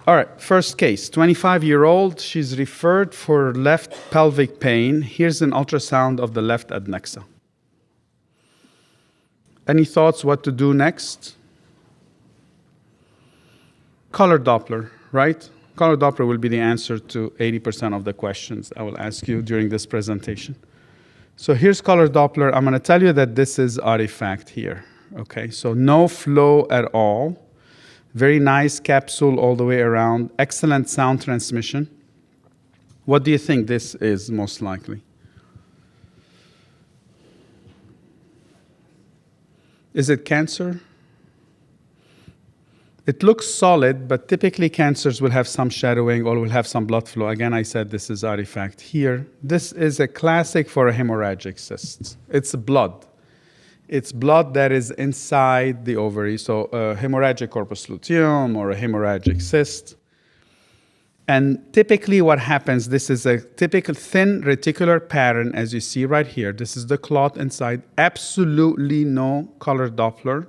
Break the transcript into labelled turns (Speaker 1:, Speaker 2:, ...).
Speaker 1: All right, first case, 25-year-old. She's referred for left pelvic pain. Here's an ultrasound of the left adnexa. Any thoughts what to do next? Color Doppler, right? Color Doppler will be the answer to 80% of the questions I will ask you during this presentation. So here's color Doppler. I'm going to tell you that this is artifact here. Okay, so no flow at all. Very nice capsule all the way around. Excellent sound transmission. What do you think this is most likely? Is it cancer? It looks solid, but typically cancers will have some shadowing or will have some blood flow. Again, I said this is artifact here. This is a classic for a hemorrhagic cyst. It's blood. It's blood that is inside the ovary, so a hemorrhagic corpus luteum or a hemorrhagic cyst. And typically what happens, this is a typical thin reticular pattern, as you see right here. This is the clot inside. Absolutely no color Doppler.